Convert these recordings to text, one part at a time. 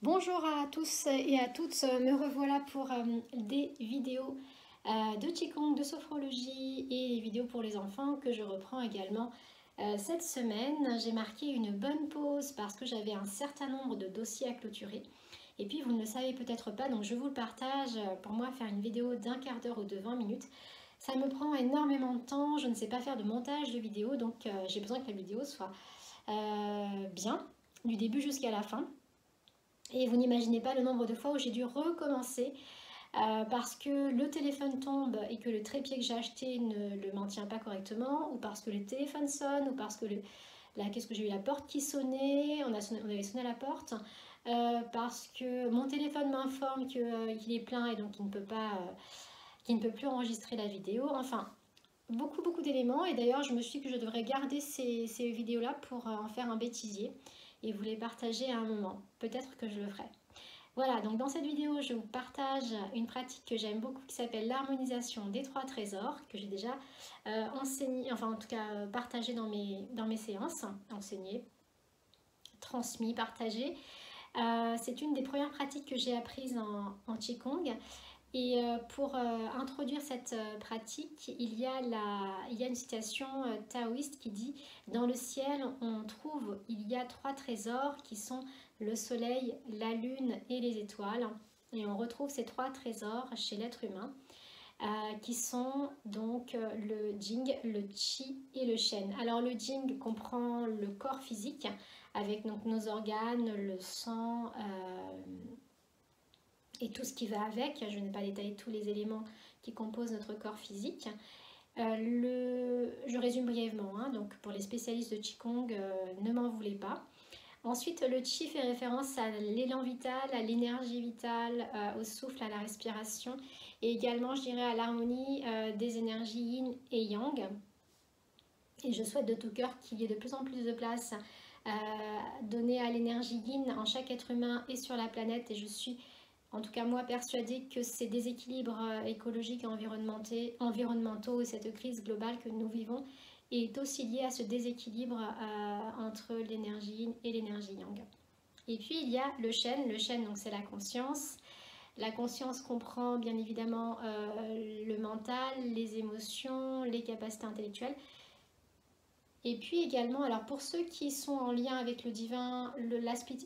Bonjour à tous et à toutes, me revoilà pour des vidéos de Qigong, de sophrologie et des vidéos pour les enfants que je reprends également cette semaine. J'ai marqué une bonne pause parce que j'avais un certain nombre de dossiers à clôturer. Et puis vous ne le savez peut-être pas, donc je vous le partage. Pour moi, faire une vidéo d'un quart d'heure ou de 20 minutes, ça me prend énormément de temps. Je ne sais pas faire de montage de vidéo, donc j'ai besoin que la vidéo soit bien, du début jusqu'à la fin. Et vous n'imaginez pas le nombre de fois où j'ai dû recommencer parce que le téléphone tombe et que le trépied que j'ai acheté ne le maintient pas correctement, ou parce que le téléphone sonne, ou parce que qu'est-ce que j'ai eu, la porte qui sonnait, on avait sonné à la porte, parce que mon téléphone m'informe qu'il est plein et donc qu'il ne peut plus enregistrer la vidéo. Enfin, beaucoup d'éléments, et d'ailleurs je me suis dit que je devrais garder ces vidéos-là pour en faire un bêtisier et vous les partager à un moment. Peut-être que je le ferai. Voilà, donc dans cette vidéo, je vous partage une pratique que j'aime beaucoup qui s'appelle l'harmonisation des trois trésors, que j'ai déjà enseigné, enfin en tout cas partagé dans mes séances, enseigné, transmis, partagé. C'est une des premières pratiques que j'ai apprises en Qigong. Et pour introduire cette pratique, il y a une citation taoïste qui dit: dans le ciel, il y a trois trésors qui sont le soleil, la lune et les étoiles. Et on retrouve ces trois trésors chez l'être humain, qui sont donc le Jing, le Qi et le Shen. Alors le Jing comprend le corps physique, avec donc nos organes, le sang, et tout ce qui va avec. Je n'ai pas détaillé tous les éléments qui composent notre corps physique. Je résume brièvement, hein, donc pour les spécialistes de Qigong, ne m'en voulez pas. Ensuite, le Qi fait référence à l'élan vital, à l'énergie vitale, au souffle, à la respiration, et également, je dirais, à l'harmonie des énergies yin et yang. Et je souhaite de tout cœur qu'il y ait de plus en plus de place donnée à l'énergie yin en chaque être humain et sur la planète. Et je suis, en tout cas moi, persuadée que ces déséquilibres écologiques et environnementaux et cette crise globale que nous vivons est aussi liée à ce déséquilibre entre l'énergie yin et l'énergie yang. Et puis il y a le Shen. Le Shen, donc c'est la conscience. La conscience comprend bien évidemment le mental, les émotions, les capacités intellectuelles. Et puis également, alors pour ceux qui sont en lien avec le divin,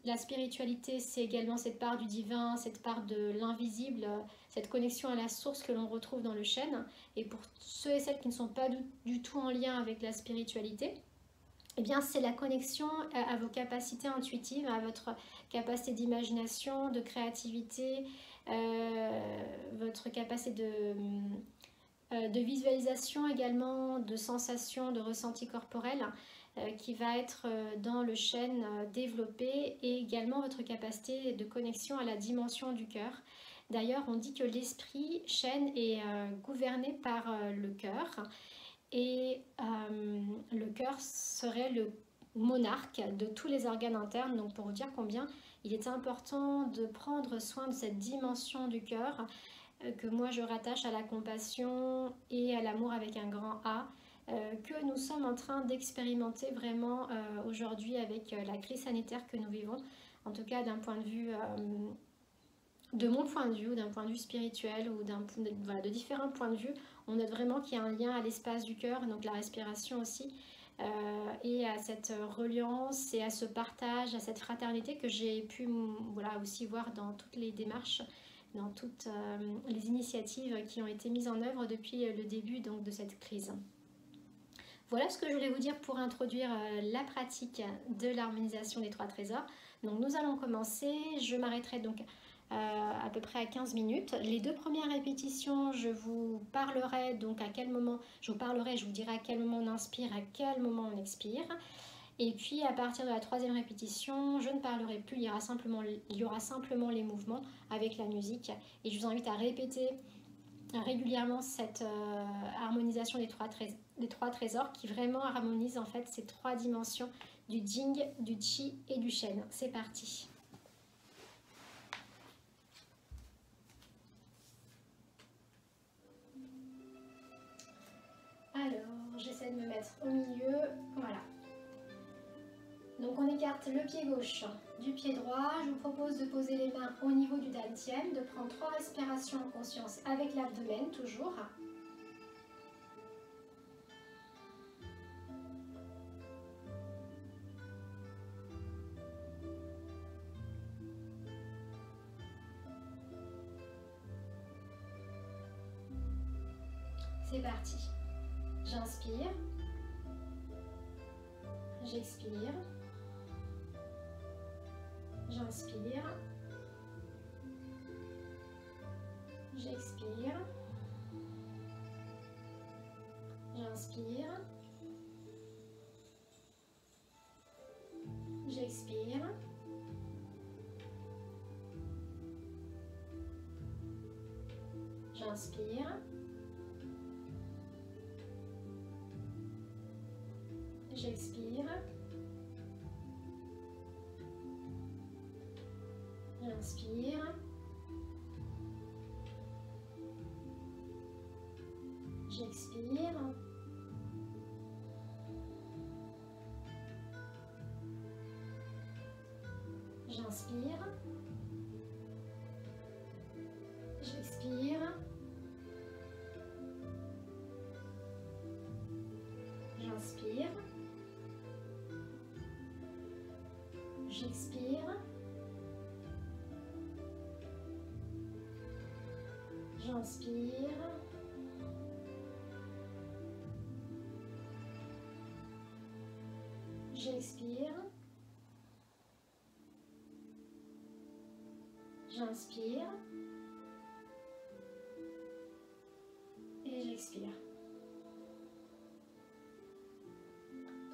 la spiritualité, c'est également cette part du divin, cette part de l'invisible, cette connexion à la source que l'on retrouve dans le Shen. Et pour ceux et celles qui ne sont pas du tout en lien avec la spiritualité, eh bien c'est la connexion à vos capacités intuitives, à votre capacité d'imagination, de créativité, votre capacité de visualisation également, de sensations, de ressentis corporels qui va être dans le Shen développé, et également votre capacité de connexion à la dimension du cœur. D'ailleurs, on dit que l'esprit Shen est gouverné par le cœur, et le cœur serait le monarque de tous les organes internes. Donc pour vous dire combien il est important de prendre soin de cette dimension du cœur, que moi je rattache à la compassion et à l'amour avec un grand A, que nous sommes en train d'expérimenter vraiment aujourd'hui avec la crise sanitaire que nous vivons. En tout cas d'un point de vue, de mon point de vue, ou d'un point de vue spirituel, ou voilà, de différents points de vue, on note vraiment qu'il y a un lien à l'espace du cœur, donc la respiration aussi, et à cette reliance et à ce partage, à cette fraternité que j'ai pu voilà, aussi voir dans toutes les démarches, dans toutes les initiatives qui ont été mises en œuvre depuis le début donc, de cette crise. Voilà ce que je voulais vous dire pour introduire la pratique de l'harmonisation des trois trésors. Donc nous allons commencer, je m'arrêterai donc à peu près à 15 minutes. Les deux premières répétitions, je vous parlerai donc à quel moment, je vous dirai à quel moment on inspire, à quel moment on expire. Et puis à partir de la troisième répétition, je ne parlerai plus, il y aura simplement les mouvements avec la musique. Et je vous invite à répéter régulièrement cette harmonisation des trois trésors qui vraiment harmonise en fait ces trois dimensions du Jing, du Qi et du Shen. C'est parti. Alors, j'essaie de me mettre au milieu, voilà. Donc on écarte le pied gauche du pied droit. Je vous propose de poser les mains au niveau du dantian, de prendre 3 respirations en conscience avec l'abdomen toujours. C'est parti. J'inspire. J'expire. J'inspire. J'expire. J'inspire. J'expire. J'inspire. J'expire. J'inspire. J'expire. J'inspire. J'expire. J'inspire. J'expire. J'inspire. J'expire. J'inspire. Et j'expire.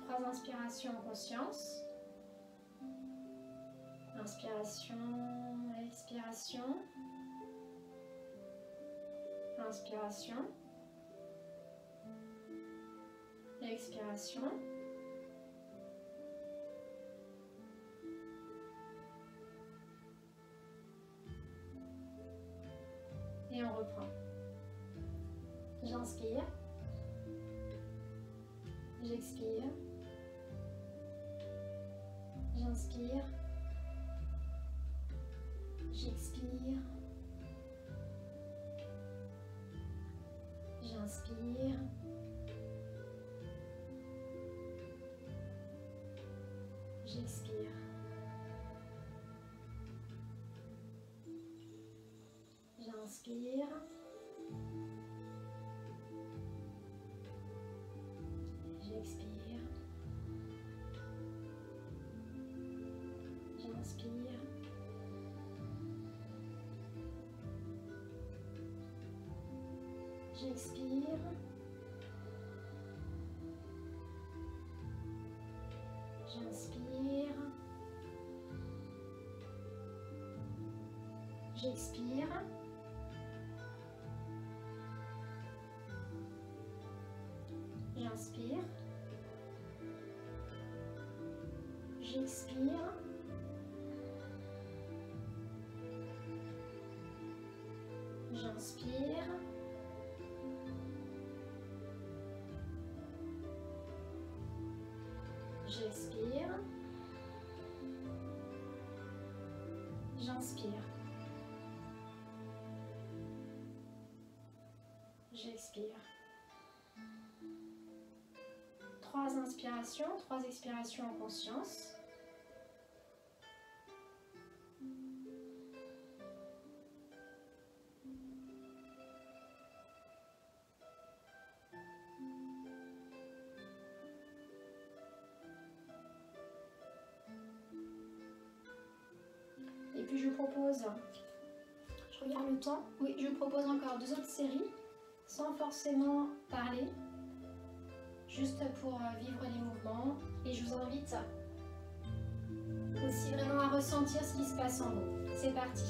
3 inspirations en conscience. Inspiration, expiration. Inspiration. Expiration. Et on reprend. J'inspire. J'expire. J'inspire. J'expire. J'inspire. J'expire. J'inspire. J'expire. J'inspire. J'expire. J'inspire. J'expire. J'inspire. J'expire. J'inspire. J'expire. J'inspire. J'expire. 3 inspirations, 3 expirations en conscience. Et puis je propose, je regarde le temps, oui, je propose encore 2 autres séries, sans forcément parler, juste pour vivre les mouvements. Et je vous invite aussi vraiment à ressentir ce qui se passe en vous. C'est parti.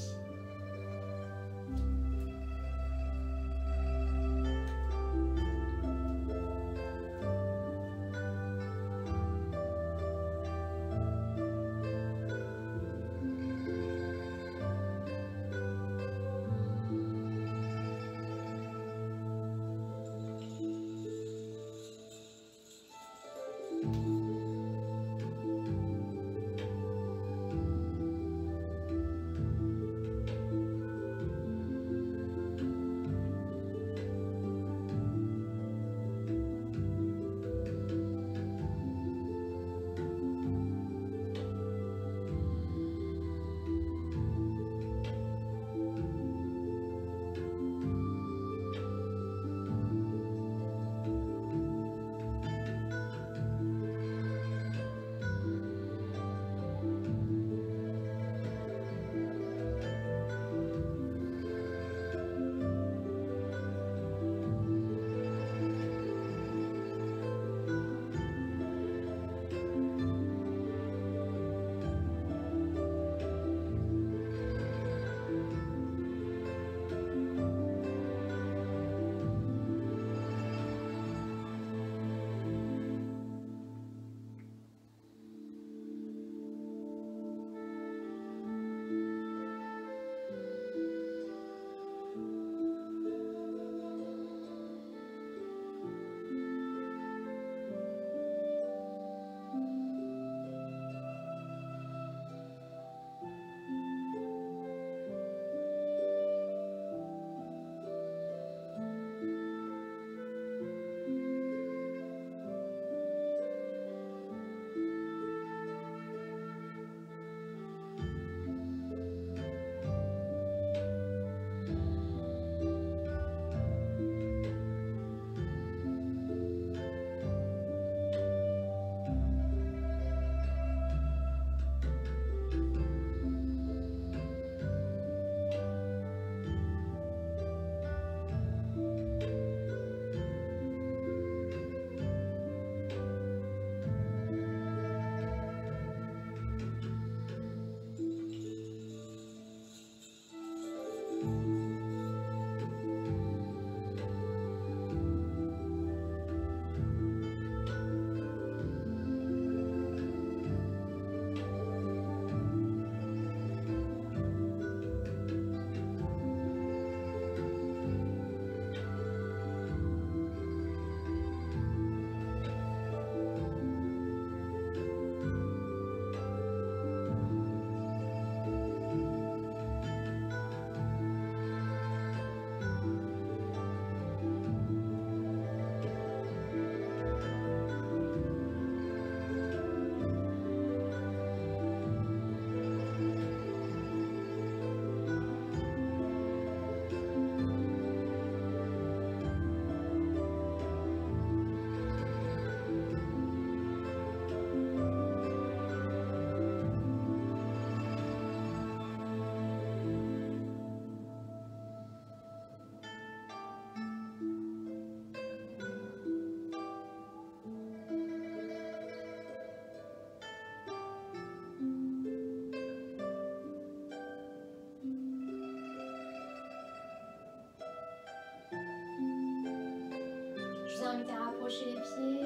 rapprocher les pieds,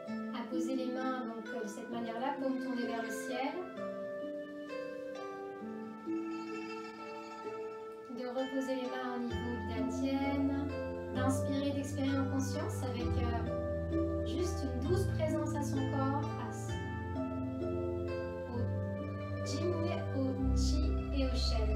à poser les mains donc de cette manière-là, paume tournée vers le ciel. De reposer les mains au niveau de la tienne, d'inspirer, d'expirer en conscience avec juste une douce présence à son corps face au Jing, au Qi et au Shen.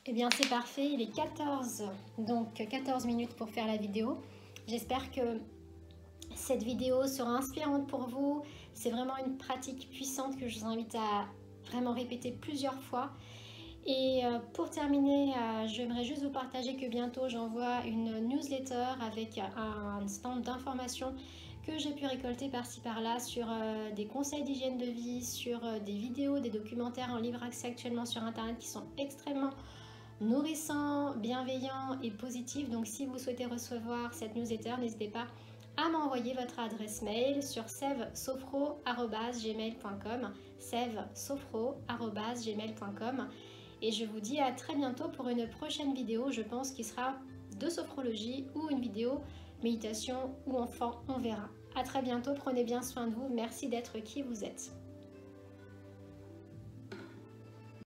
Eh bien c'est parfait, il est 14, donc 14 minutes pour faire la vidéo. J'espère que cette vidéo sera inspirante pour vous. C'est vraiment une pratique puissante que je vous invite à vraiment répéter plusieurs fois. Et pour terminer, j'aimerais juste vous partager que bientôt j'envoie une newsletter avec un stand d'information que j'ai pu récolter par-ci par-là sur des conseils d'hygiène de vie, sur des vidéos, des documentaires en libre accès actuellement sur internet qui sont extrêmement nourrissants, bienveillants et positifs. Donc si vous souhaitez recevoir cette newsletter, n'hésitez pas à m'envoyer votre adresse mail sur sevsofro@gmail.com, sevsofro@gmail.com. Et je vous dis à très bientôt pour une prochaine vidéo, je pense qu'il sera de sophrologie ou une vidéo méditation ou enfant, on verra. À très bientôt, prenez bien soin de vous, merci d'être qui vous êtes.